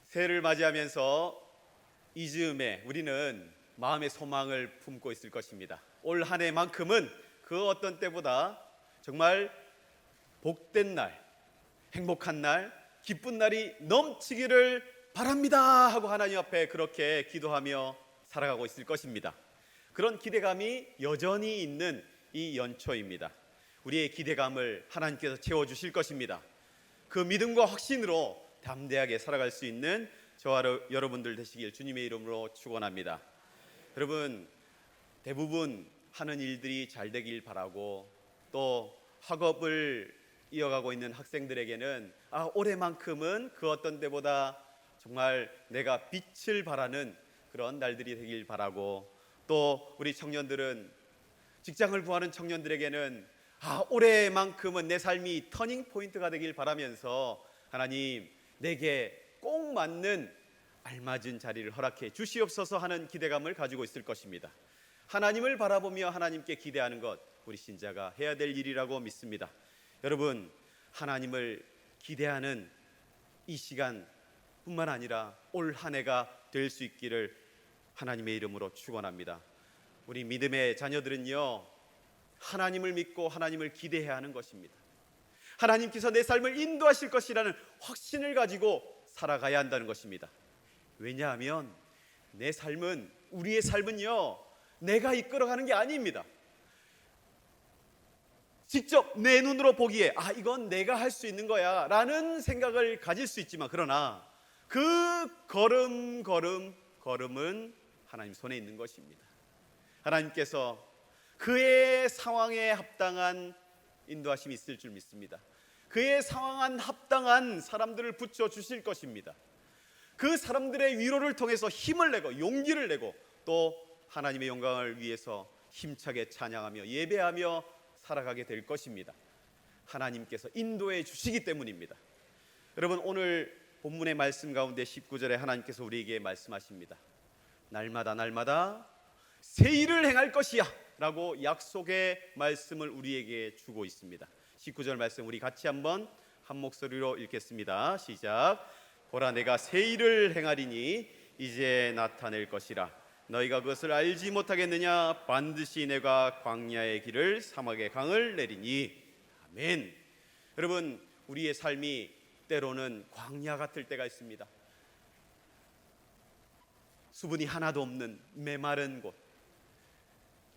새해를 맞이하면서 이 즈음에 우리는 마음의 소망을 품고 있을 것입니다. 올 한 해만큼은 그 어떤 때보다 정말 복된 날, 행복한 날, 기쁜 날이 넘치기를 바랍니다 하고 하나님 앞에 그렇게 기도하며 살아가고 있을 것입니다. 그런 기대감이 여전히 있는 이 연초입니다. 우리의 기대감을 하나님께서 채워주실 것입니다. 그 믿음과 확신으로 담대하게 살아갈 수 있는 저와 여러분들 되시길 주님의 이름으로 축원합니다. 여러분, 대부분 하는 일들이 잘 되길 바라고 또 학업을 이어가고 있는 학생들에게는 올해만큼은 그 어떤 때보다 정말 내가 빛을 발하는 그런 날들이 되길 바라고, 또 우리 청년들은 직장을 구하는 청년들에게는 올해만큼은 내 삶이 터닝 포인트가 되길 바라면서 하나님 내게 꼭 맞는 알맞은 자리를 허락해 주시옵소서 하는 기대감을 가지고 있을 것입니다. 하나님을 바라보며 하나님께 기대하는 것, 우리 신자가 해야 될 일이라고 믿습니다. 여러분, 하나님을 기대하는 이 시간뿐만 아니라 올 한 해가 될 수 있기를 하나님의 이름으로 축원합니다. 우리 믿음의 자녀들은요, 하나님을 믿고 하나님을 기대해야 하는 것입니다. 하나님께서 내 삶을 인도하실 것이라는 확신을 가지고 살아가야 한다는 것입니다. 왜냐하면 내 삶은, 우리의 삶은요, 내가 이끌어가는 게 아닙니다. 직접 내 눈으로 보기에 이건 내가 할 수 있는 거야 라는 생각을 가질 수 있지만, 그러나 그 걸음은 하나님 손에 있는 것입니다. 하나님께서 그의 상황에 합당한 인도하심이 있을 줄 믿습니다. 그의 상황에 합당한 사람들을 붙여주실 것입니다. 그 사람들의 위로를 통해서 힘을 내고 용기를 내고 또 하나님의 영광을 위해서 힘차게 찬양하며 예배하며 살아가게 될 것입니다. 하나님께서 인도해 주시기 때문입니다. 여러분, 오늘 본문의 말씀 가운데 19절에 하나님께서 우리에게 말씀하십니다. 날마다 새 일을 행할 것이야 라고 약속의 말씀을 우리에게 주고 있습니다. 19절 말씀 우리 같이 한번 한 목소리로 읽겠습니다. 시작. 보라, 내가 새 일을 행하리니 이제 나타낼 것이라. 너희가 그것을 알지 못하겠느냐? 반드시 내가 광야의 길을 사막의 강을 내리니. 아멘. 여러분, 우리의 삶이 때로는 광야 같을 때가 있습니다. 수분이 하나도 없는 메마른 곳,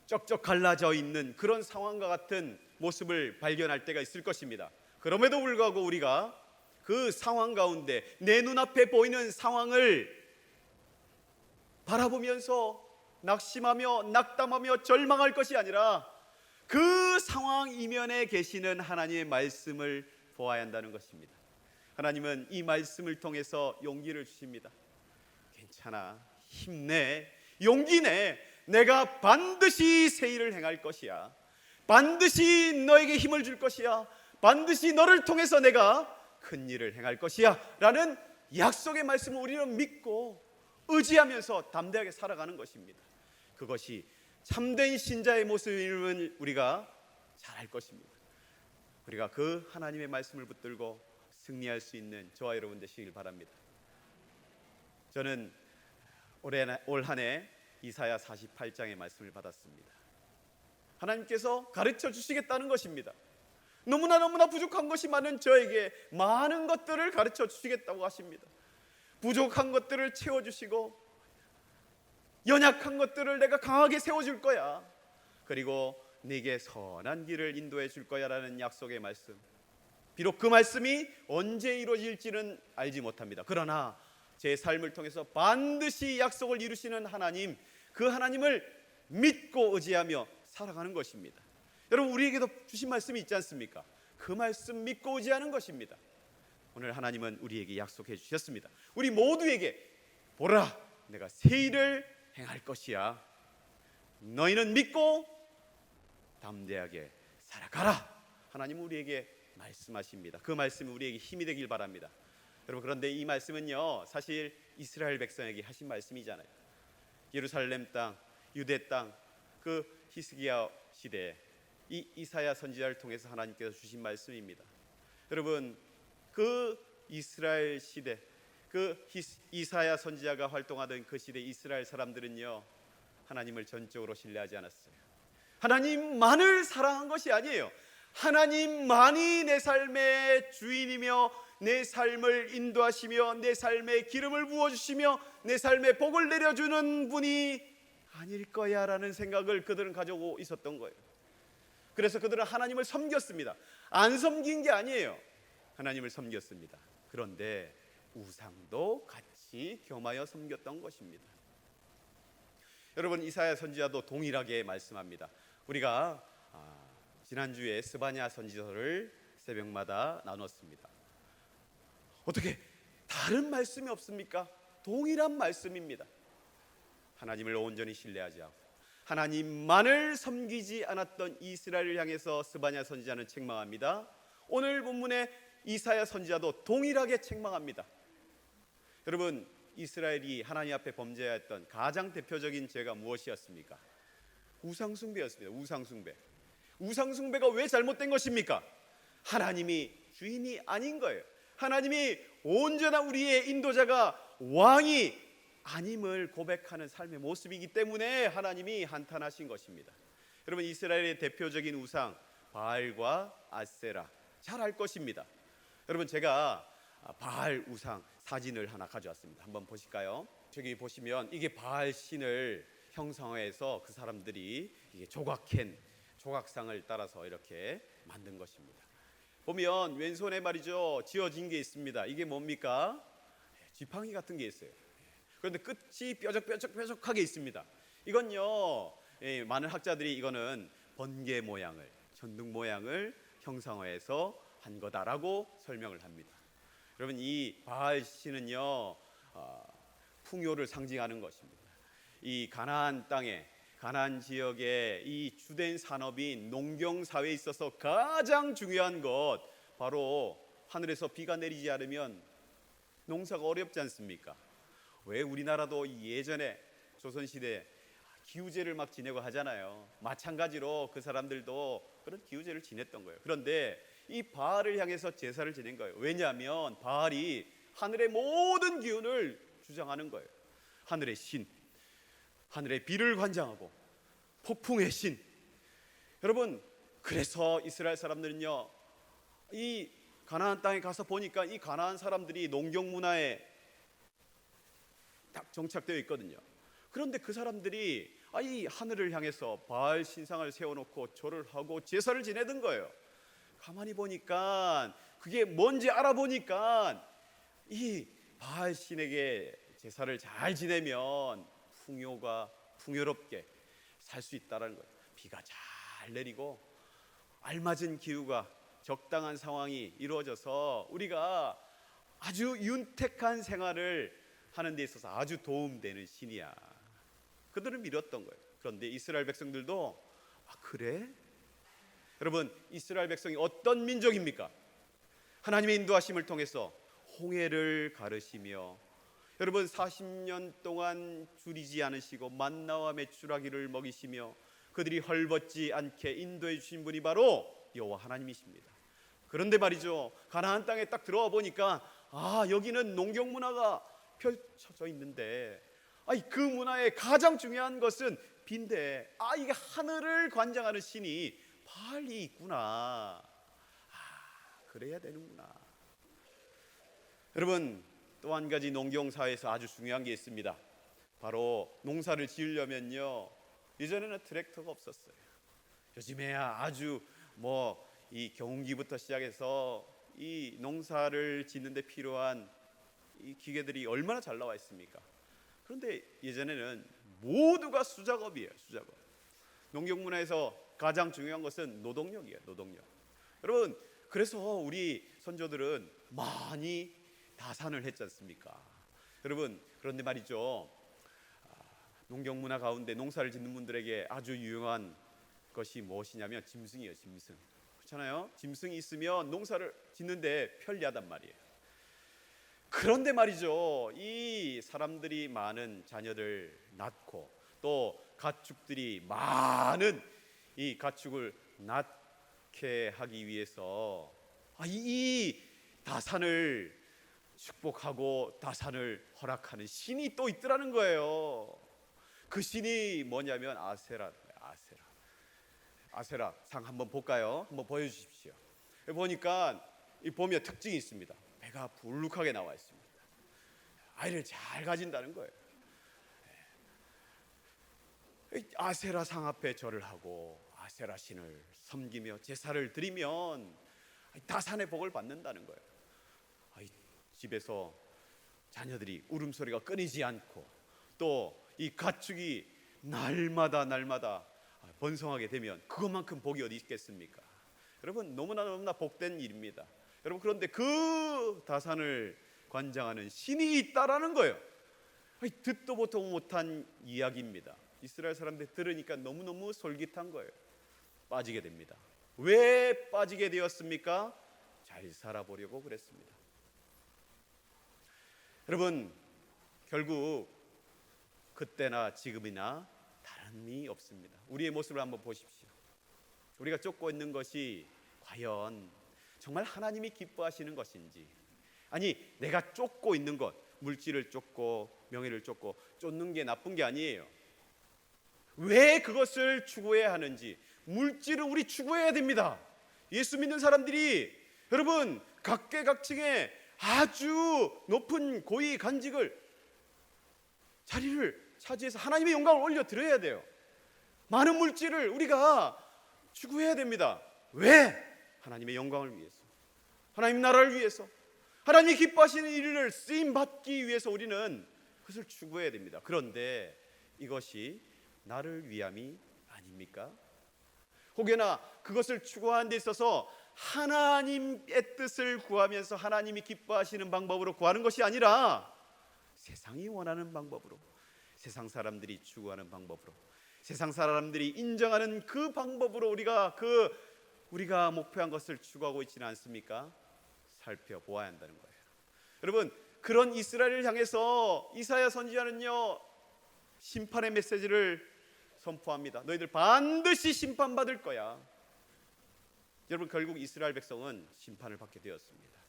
쩍쩍 갈라져 있는 그런 상황과 같은 모습을 발견할 때가 있을 것입니다. 그럼에도 불구하고 우리가 그 상황 가운데 내 눈앞에 보이는 상황을 바라보면서 낙심하며 낙담하며 절망할 것이 아니라 그 상황 이면에 계시는 하나님의 말씀을 보아야 한다는 것입니다. 하나님은 이 말씀을 통해서 용기를 주십니다. 괜찮아, 힘내, 용기 내. 내가 반드시 새 일을 행할 것이야. 반드시 너에게 힘을 줄 것이야. 반드시 너를 통해서 내가 큰 일을 행할 것이야 라는 약속의 말씀을 우리는 믿고 의지하면서 담대하게 살아가는 것입니다. 그것이 참된 신자의 모습임을 우리가 잘 알 것입니다. 우리가 그 하나님의 말씀을 붙들고 승리할 수 있는 저와 여러분 되시길 바랍니다. 저는 올 한 해 이사야 48장의 말씀을 받았습니다. 하나님께서 가르쳐 주시겠다는 것입니다. 너무나 부족한 것이 많은 저에게 많은 것들을 가르쳐 주시겠다고 하십니다. 부족한 것들을 채워주시고 연약한 것들을 내가 강하게 세워줄 거야. 그리고 네게 선한 길을 인도해 줄 거야 라는 약속의 말씀. 비록 그 말씀이 언제 이루어질지는 알지 못합니다. 그러나 제 삶을 통해서 반드시 약속을 이루시는 하나님, 그 하나님을 믿고 의지하며 살아가는 것입니다. 여러분, 우리에게도 주신 말씀이 있지 않습니까? 그 말씀 믿고 의지하는 것입니다. 오늘 하나님은 우리에게 약속해 주셨습니다. 우리 모두에게 보라, 내가 새 일을 행할 것이야. 너희는 믿고 담대하게 살아가라. 하나님은 우리에게 말씀하십니다. 그 말씀이 우리에게 힘이 되길 바랍니다. 여러분, 그런데 이 말씀은요, 사실 이스라엘 백성에게 하신 말씀이잖아요. 예루살렘 땅, 유대 땅, 그 히스기야 시대에 이 이사야 선지자를 통해서 하나님께서 주신 말씀입니다. 여러분, 그 이스라엘 시대, 이사야 선지자가 활동하던 그 시대 이스라엘 사람들은요, 하나님을 전적으로 신뢰하지 않았어요. 하나님만을 사랑한 것이 아니에요. 하나님만이 내 삶의 주인이며 내 삶을 인도하시며 내 삶에 기름을 부어주시며 내 삶에 복을 내려주는 분이 아닐 거야 라는 생각을 그들은 가지고 있었던 거예요. 그래서 그들은 하나님을 섬겼습니다. 안 섬긴 게 아니에요. 하나님을 섬겼습니다. 그런데 우상도 같이 겸하여 섬겼던 것입니다. 여러분, 이사야 선지자도 동일하게 말씀합니다. 우리가 지난주에 스바냐 선지서를 새벽마다 나눴습니다. 어떻게 다른 말씀이 없습니까? 동일한 말씀입니다. 하나님을 온전히 신뢰하지 않고 하나님만을 섬기지 않았던 이스라엘을 향해서 스바냐 선지자는 책망합니다. 오늘 본문의 이사야 선지자도 동일하게 책망합니다. 여러분, 이스라엘이 하나님 앞에 범죄했던 가장 대표적인 죄가 무엇이었습니까? 우상숭배였습니다. 우상숭배가 왜 잘못된 것입니까? 하나님이 주인이 아닌 거예요. 하나님이 온전한 우리의 인도자가 왕이 아님을 고백하는 삶의 모습이기 때문에 하나님이 한탄하신 것입니다. 여러분, 이스라엘의 대표적인 우상 바알과 아세라 잘 알 것입니다. 여러분, 제가 바알 우상 사진을 하나 가져왔습니다. 한번 보실까요? 저기 보시면 이게 바알 신을 형상화해서 그 사람들이 이게 조각상을 따라서 이렇게 만든 것입니다. 보면 왼손에 말이죠, 지어진 게 있습니다. 이게 뭡니까? 지팡이 같은 게 있어요. 그런데 끝이 뾰족하게 있습니다. 이건요, 많은 학자들이 이거는 번개 모양을, 천둥 모양을 형상화해서 한 거다라고 설명을 합니다. 여러분, 이 바알 신은요, 풍요를 상징하는 것입니다. 이 가나안 땅에, 가나안 지역의 이 주된 산업인 농경 사회에 있어서 가장 중요한 것, 바로 하늘에서 비가 내리지 않으면 농사가 어렵지 않습니까? 왜 우리나라도 예전에 조선시대 기우제를 막 지내고 하잖아요. 마찬가지로 그 사람들도 그런 기우제를 지냈던 거예요. 그런데 이 바알을 향해서 제사를 지낸 거예요. 왜냐하면 바알이 하늘의 모든 기운을 주장하는 거예요. 하늘의 신, 하늘의 비를 관장하고 폭풍의 신. 여러분, 그래서 이스라엘 사람들은요, 이 가나안 땅에 가서 보니까 이 가나안 사람들이 농경 문화에 딱 정착되어 있거든요. 그런데 그 사람들이 이 하늘을 향해서 바알 신상을 세워놓고 절을 하고 제사를 지내던 거예요. 가만히 보니까, 그게 뭔지 알아보니까 이 바알 신에게 제사를 잘 지내면 풍요롭게 살 수 있다는 거예요. 비가 잘 내리고 알맞은 기후가, 적당한 상황이 이루어져서 우리가 아주 윤택한 생활을 하는 데 있어서 아주 도움되는 신이야. 그들은 믿었던 거예요. 그런데 이스라엘 백성들도 그래? 여러분, 이스라엘 백성이 어떤 민족입니까? 하나님의 인도하심을 통해서 홍해를 가르시며, 여러분 40년 동안 줄이지 않으시고 만나와 메추라기를 먹이시며 그들이 헐벗지 않게 인도해 주신 분이 바로 여호와 하나님이십니다. 그런데 말이죠, 가나안 땅에 딱 들어와 보니까 여기는 농경 문화가 펼쳐져 있는데, 그 문화의 가장 중요한 것은 비인데, 이게 하늘을 관장하는 신이 바알이 있구나. 그래야 되는구나. 여러분, 또 한 가지 농경사회에서 아주 중요한 게 있습니다. 바로 농사를 지으려면요, 예전에는 트랙터가 없었어요. 요즘에야 아주 이 경운기부터 시작해서 이 농사를 짓는데 필요한 이 기계들이 얼마나 잘 나와 있습니까? 그런데 예전에는 모두가 수작업이에요. 수작업. 농경 문화에서 가장 중요한 것은 노동력이에요. 노동력. 여러분, 그래서 우리 선조들은 많이 다산을 했지 않습니까? 여러분, 그런데 말이죠, 농경 문화 가운데 농사를 짓는 분들에게 아주 유용한 것이 무엇이냐면 짐승이에요. 짐승. 그렇잖아요? 짐승이 있으면 농사를 짓는데 편리하단 말이에요. 그런데 말이죠, 이 사람들이 많은 자녀를 낳고 또 가축들이 많은 이 가축을 낳게 하기 위해서 이 다산을 축복하고 다산을 허락하는 신이 또 있더라는 거예요. 그 신이 뭐냐면 아세라 상 한번 볼까요? 한번 보여주십시오. 보니까 보면 특징이 있습니다. 배가 불룩하게 나와 있습니다. 아이를 잘 가진다는 거예요. 아세라 상 앞에 절을 하고 아세라 신을 섬기며 제사를 드리면 다산의 복을 받는다는 거예요. 집에서 자녀들이 울음소리가 끊이지 않고 또 이 가축이 날마다 번성하게 되면 그것만큼 복이 어디 있겠습니까? 여러분, 너무나 복된 일입니다. 여러분, 그런데 그 다산을 관장하는 신이 있다라는 거예요. 듣도 보도 못한 이야기입니다. 이스라엘 사람들 들으니까 너무너무 솔깃한 거예요. 빠지게 됩니다. 왜 빠지게 되었습니까? 잘 살아보려고 그랬습니다. 여러분, 결국 그때나 지금이나 다름이 없습니다. 우리의 모습을 한번 보십시오. 우리가 쫓고 있는 것이 과연 정말 하나님이 기뻐하시는 것인지, 아니 내가 쫓고 있는 것, 물질을 쫓고 명예를 쫓고, 쫓는 게 나쁜 게 아니에요. 왜 그것을 추구해야 하는지, 물질을 우리 추구해야 됩니다. 예수 믿는 사람들이 여러분 각계각층의 아주 높은 고위 간직을, 자리를 차지해서 하나님의 영광을 올려 드려야 돼요. 많은 물질을 우리가 추구해야 됩니다. 왜? 하나님의 영광을 위해서, 하나님 나라를 위해서, 하나님이 기뻐하시는 일을 쓰임 받기 위해서 우리는 그것을 추구해야 됩니다. 그런데 이것이 나를 위함이 아닙니까? 혹여나 그것을 추구하는 데 있어서 하나님의 뜻을 구하면서 하나님이 기뻐하시는 방법으로 구하는 것이 아니라 세상이 원하는 방법으로, 세상 사람들이 추구하는 방법으로, 세상 사람들이 인정하는 그 방법으로 우리가 목표한 것을 추구하고 있지는 않습니까? 살펴보아야 한다는 거예요. 여러분, 그런 이스라엘을 향해서 이사야 선지자는요 심판의 메시지를 선포합니다. 너희들 반드시 심판받을 거야. 여러분, 결국 이스라엘 백성은 심판을 받게 되었습니다.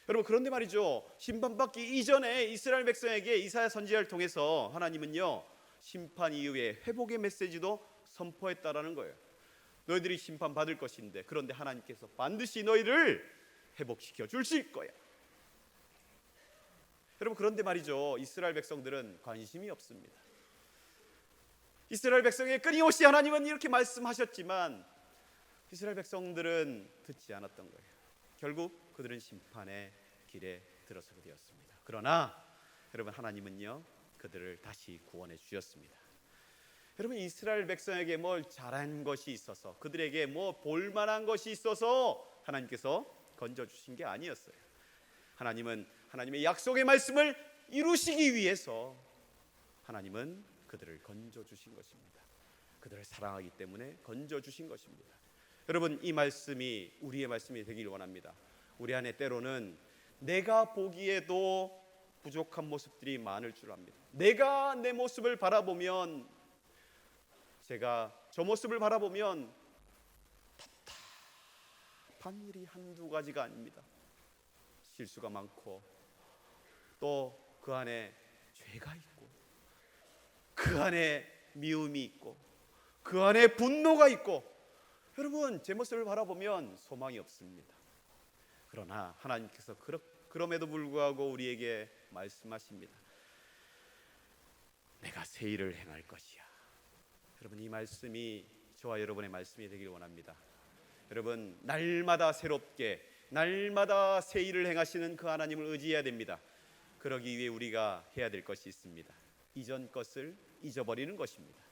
여러분, 그런데 말이죠, 심판받기 이전에 이스라엘 백성에게 이사야 선지자를 통해서 하나님은요 심판 이후에 회복의 메시지도 선포했다라는 거예요. 너희들이 심판받을 것인데, 그런데 하나님께서 반드시 너희를 회복시켜 주실 거야. 여러분, 그런데 말이죠, 이스라엘 백성들은 관심이 없습니다. 이스라엘 백성에게 끊임없이 하나님은 이렇게 말씀하셨지만 이스라엘 백성들은 듣지 않았던 거예요. 결국 그들은 심판의 길에 들어서게 되었습니다. 그러나 여러분, 하나님은요 그들을 다시 구원해 주셨습니다. 여러분, 이스라엘 백성에게 뭘 잘한 것이 있어서, 그들에게 뭐 볼만한 것이 있어서 하나님께서 건져주신 게 아니었어요. 하나님은 하나님의 약속의 말씀을 이루시기 위해서 하나님은 그들을 건져주신 것입니다. 그들을 사랑하기 때문에 건져주신 것입니다. 여러분, 이 말씀이 우리의 말씀이 되길 원합니다. 우리 안에 때로는 내가 보기에도 부족한 모습들이 많을 줄 압니다. 내가 내 모습을 바라보면, 제가 저 모습을 바라보면 답답한 일이 한두 가지가 아닙니다. 실수가 많고, 또 그 안에 죄가 있고, 그 안에 미움이 있고, 그 안에 분노가 있고, 여러분, 제 모습을 바라보면 소망이 없습니다. 그러나 하나님께서 그럼에도 불구하고 우리에게 말씀하십니다. 내가 새 일을 행할 것이야. 여러분, 이 말씀이 저와 여러분의 말씀이 되길 원합니다. 여러분, 날마다 새롭게, 날마다 새 일을 행하시는 그 하나님을 의지해야 됩니다. 그러기 위해 우리가 해야 될 것이 있습니다. 이전 것을 잊어버리는 것입니다.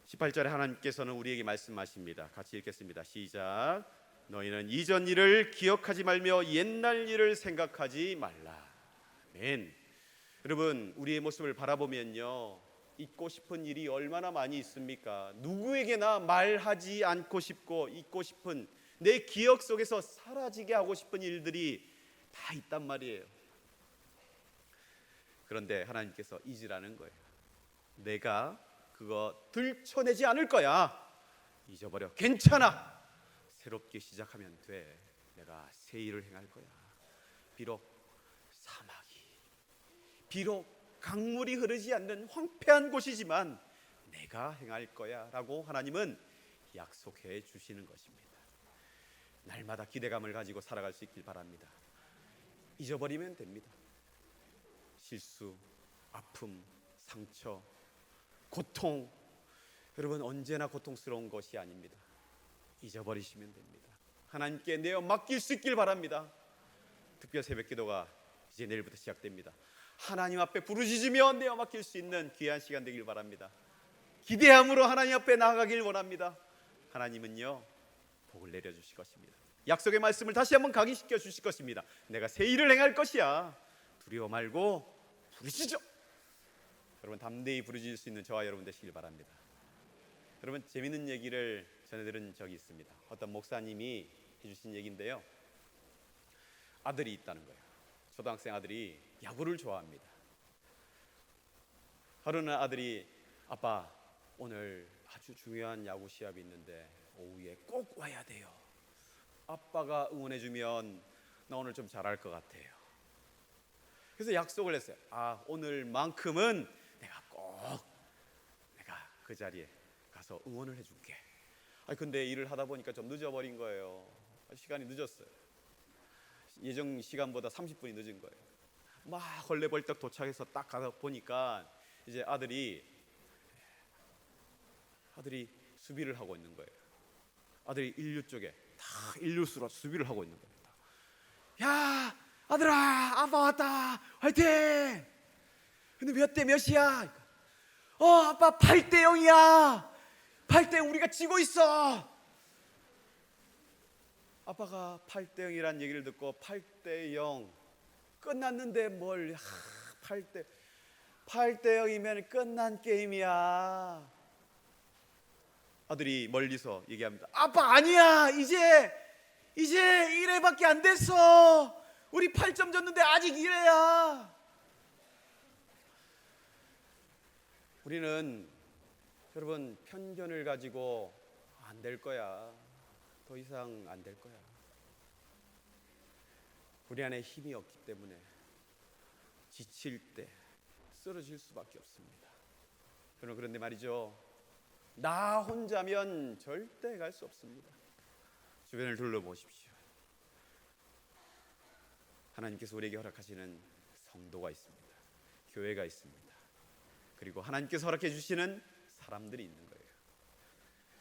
18절에 하나님께서는 우리에게 말씀하십니다. 같이 읽겠습니다. 시작. 너희는 이전 일을 기억하지 말며 옛날 일을 생각하지 말라. 아멘. 여러분, 우리의 모습을 바라보면요 잊고 싶은 일이 얼마나 많이 있습니까? 누구에게나 말하지 않고 싶고 잊고 싶은, 내 기억 속에서 사라지게 하고 싶은 일들이 다 있단 말이에요. 그런데 하나님께서 잊으라는 거예요. 내가 그거 들춰내지 않을 거야. 잊어버려. 괜찮아. 새롭게 시작하면 돼. 내가 새 일을 행할 거야. 비록 사막이, 비록 강물이 흐르지 않는 황폐한 곳이지만 내가 행할 거야 라고 하나님은 약속해 주시는 것입니다. 날마다 기대감을 가지고 살아갈 수 있길 바랍니다. 잊어버리면 됩니다. 실수, 아픔, 상처, 고통, 여러분 언제나 고통스러운 것이 아닙니다. 잊어버리시면 됩니다. 하나님께 내어 맡길 수 있길 바랍니다. 특별 새벽 기도가 이제 내일부터 시작됩니다. 하나님 앞에 부르짖으며 내어 맡길 수 있는 귀한 시간 되길 바랍니다. 기대함으로 하나님 앞에 나아가길 원합니다. 하나님은요 복을 내려주실 것입니다. 약속의 말씀을 다시 한번 각인시켜 주실 것입니다. 내가 새 일을 행할 것이야. 두려워 말고 부르짖어. 여러분 담대히 부르짖을 수 있는 저와 여러분 되시길 바랍니다. 여러분 재밌는 얘기를 전해 들은 적이 있습니다. 어떤 목사님이 해주신 얘기인데요, 아들이 있다는 거예요. 초등학생 아들이 야구를 좋아합니다. 하루는 아들이 아빠 오늘 아주 중요한 야구 시합이 있는데 오후에 꼭 와야 돼요. 아빠가 응원해주면 나 오늘 좀 잘할 것 같아요. 그래서 약속을 했어요. 오늘만큼은 내가 그 자리에 가서 응원을 해줄게. 근데 일을 하다 보니까 좀 늦어버린 거예요. 시간이 늦었어요. 예정 시간보다 30분이 늦은 거예요. 막 헐레벌떡 도착해서 딱 가서 보니까 이제 아들이 수비를 하고 있는 거예요. 아들이 일루 쪽에 다 일루수로 수비를 하고 있는 겁니다. 야 아들아, 아빠 왔다, 화이팅! 근데 몇 대 몇이야? 아빠 8대 0이야. 8대 0 우리가 지고 있어. 아빠가 8대 0이란 얘기를 듣고 8대 0 끝났는데 뭘 8대 0이면 끝난 게임이야. 아들이 멀리서 얘기합니다. 아빠 아니야. 이제 1회밖에 안 됐어. 우리 8점 졌는데 아직 1회야. 우리는 여러분 편견을 가지고 안 될 거야. 더 이상 안 될 거야. 우리 안에 힘이 없기 때문에 지칠 때 쓰러질 수밖에 없습니다. 여러분 그런데 말이죠, 나 혼자면 절대 갈 수 없습니다. 주변을 둘러보십시오. 하나님께서 우리에게 허락하시는 성도가 있습니다. 교회가 있습니다. 그리고 하나님께서 허락해 주시는 사람들이 있는 거예요.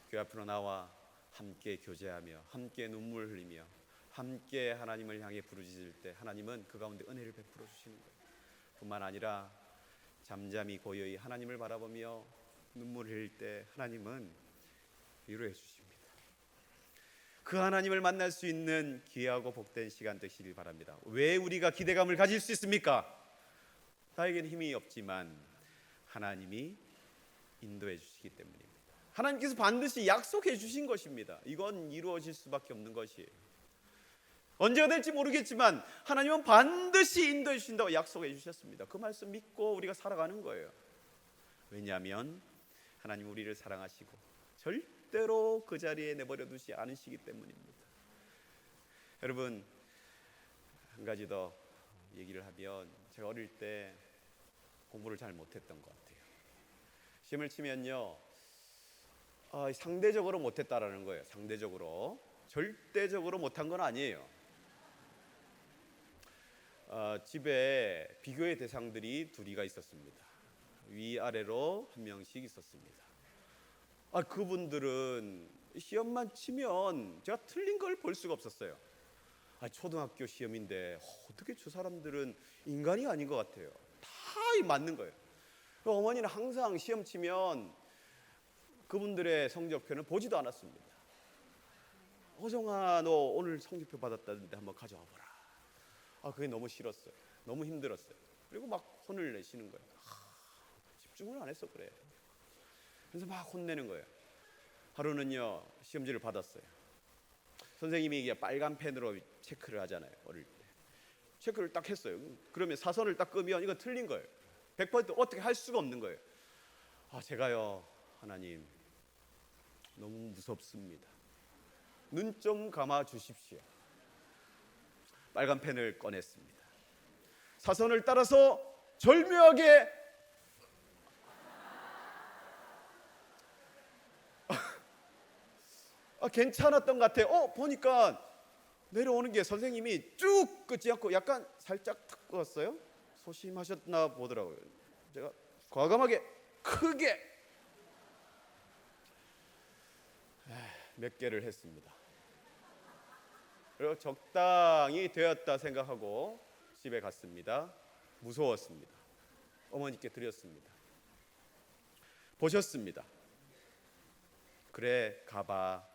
교회 앞으로 나와 함께 교제하며 함께 눈물 흘리며 함께 하나님을 향해 부르짖을 때 하나님은 그 가운데 은혜를 베풀어 주시는 거예요. 뿐만 아니라 잠잠히 고요히 하나님을 바라보며 눈물 흘릴 때 하나님은 위로해 주십니다. 그 하나님을 만날 수 있는 귀하고 복된 시간 되시길 바랍니다. 왜 우리가 기대감을 가질 수 있습니까? 나에게는 힘이 없지만 하나님이 인도해 주시기 때문입니다. 하나님께서 반드시 약속해 주신 것입니다. 이건 이루어질 수밖에 없는 것이에요. 언제가 될지 모르겠지만 하나님은 반드시 인도해 주신다고 약속해 주셨습니다. 그 말씀 믿고 우리가 살아가는 거예요. 왜냐하면 하나님 우리를 사랑하시고 절대로 그 자리에 내버려 두지 않으시기 때문입니다. 여러분 한 가지 더 얘기를 하면, 제가 어릴 때 공부를 잘 못했던 것 같아요. 시험을 치면요 상대적으로 못했다라는 거예요. 상대적으로, 절대적으로 못한 건 아니에요. 집에 비교의 대상들이 둘이가 있었습니다. 위아래로 한 명씩 있었습니다. 그분들은 시험만 치면 제가 틀린 걸 볼 수가 없었어요. 초등학교 시험인데 어떻게 저 사람들은 인간이 아닌 것 같아요. 다 맞는 거예요. 어머니는 항상 시험 치면 그분들의 성적표는 보지도 않았습니다. 호정아 너 오늘 성적표 받았다는데 한번 가져와 보라. 그게 너무 싫었어요. 너무 힘들었어요. 그리고 막 혼을 내시는 거예요. 집중을 안 해서 그래요. 그래서 막 혼내는 거예요. 하루는요 시험지를 받았어요. 선생님이 이게 빨간 펜으로 체크를 하잖아요. 어릴 때 체크를 딱 했어요. 그러면 사선을 딱 끄면 이거 틀린 거예요. 100% 어떻게 할 수가 없는 거예요. 제가요 하나님 너무 무섭습니다. 눈 좀 감아 주십시오. 빨간 펜을 꺼냈습니다. 사선을 따라서 절묘하게 괜찮았던 것 같아요. 보니까 내려오는 게 선생님이 쭉 끊지 않고 약간 살짝 탁 끊었어요. 소심하셨나 보더라고요. 제가 과감하게 크게 몇 개를 했습니다. 그리고 적당히 되었다 생각하고 집에 갔습니다. 무서웠습니다. 어머니께 드렸습니다. 보셨습니다. 그래 가봐.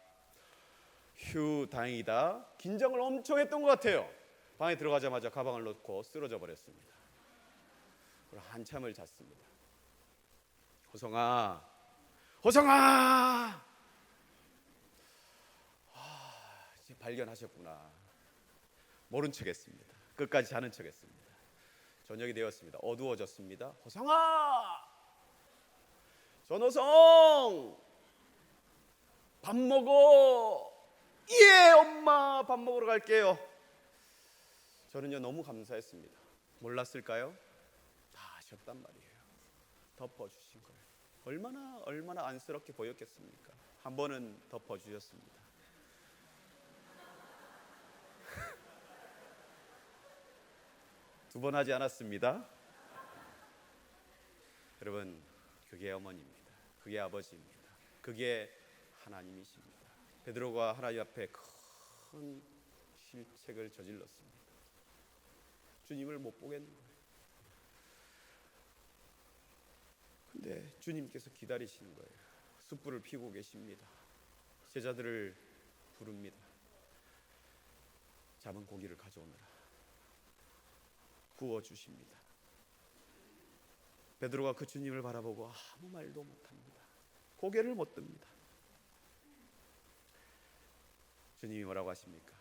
휴 다행이다. 긴장을 엄청 했던 것 같아요. 방에 들어가자마자 가방을 놓고 쓰러져 버렸습니다. 그리고 한참을 잤습니다. 호성아, 호성아, 이제 발견하셨구나. 모른 척했습니다. 끝까지 자는 척했습니다. 저녁이 되었습니다. 어두워졌습니다. 호성아, 전호성, 밥 먹어. 예, 엄마 밥 먹으러 갈게요. 저는요 너무 감사했습니다. 몰랐을까요? 다 아셨단 말이에요. 덮어주신 거예요. 얼마나 안쓰럽게 보였겠습니까? 한 번은 덮어주셨습니다. 두 번 하지 않았습니다. 여러분, 그게 어머니입니다. 그게 아버지입니다. 그게 하나님이십니다. 베드로가 하나님 앞에 큰 실책을 저질렀습니다. 주님을 못 보겠는 거예요. 근데 주님께서 기다리시는 거예요. 숯불을 피우고 계십니다. 제자들을 부릅니다. 잡은 고기를 가져오너라. 구워주십니다. 베드로가 그 주님을 바라보고 아무 말도 못합니다. 고개를 못 듭니다. 주님이 뭐라고 하십니까?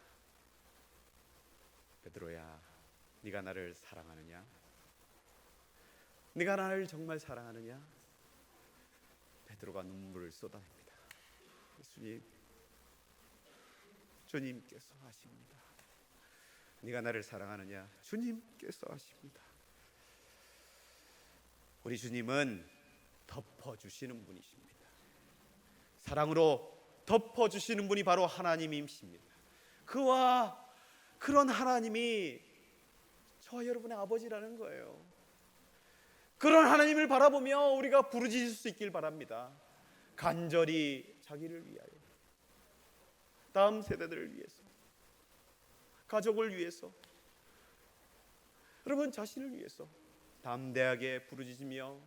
베드로야, 네가 나를 사랑하느냐? 네가 나를 정말 사랑하느냐? 베드로가 눈물을 쏟아냅니다. 주님께서 하십니다. 네가 나를 사랑하느냐? 주님께서 하십니다. 우리 주님은 덮어주시는 분이십니다. 사랑으로 덮어주시는 분이 바로 하나님이십니다. 그런 하나님이 저와 여러분의 아버지라는 거예요. 그런 하나님을 바라보며 우리가 부르짖을 수 있길 바랍니다. 간절히 자기를 위하여, 다음 세대들을 위해서, 가족을 위해서, 여러분 자신을 위해서 담대하게 부르짖으며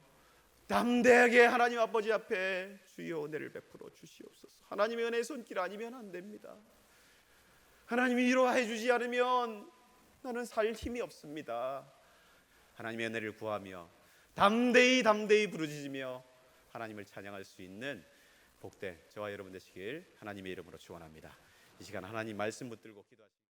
담대하게 하나님 아버지 앞에 주여 은혜를 베풀어 주시옵소서. 하나님의 은혜의 손길 아니면 안 됩니다. 하나님이 위로해 주지 않으면 나는 살 힘이 없습니다. 하나님의 은혜를 구하며 담대히 부르짖으며 하나님을 찬양할 수 있는 복된 저와 여러분 되시길 하나님의 이름으로 축원합니다. 이 시간 하나님 말씀 붙들고 기도하십니다.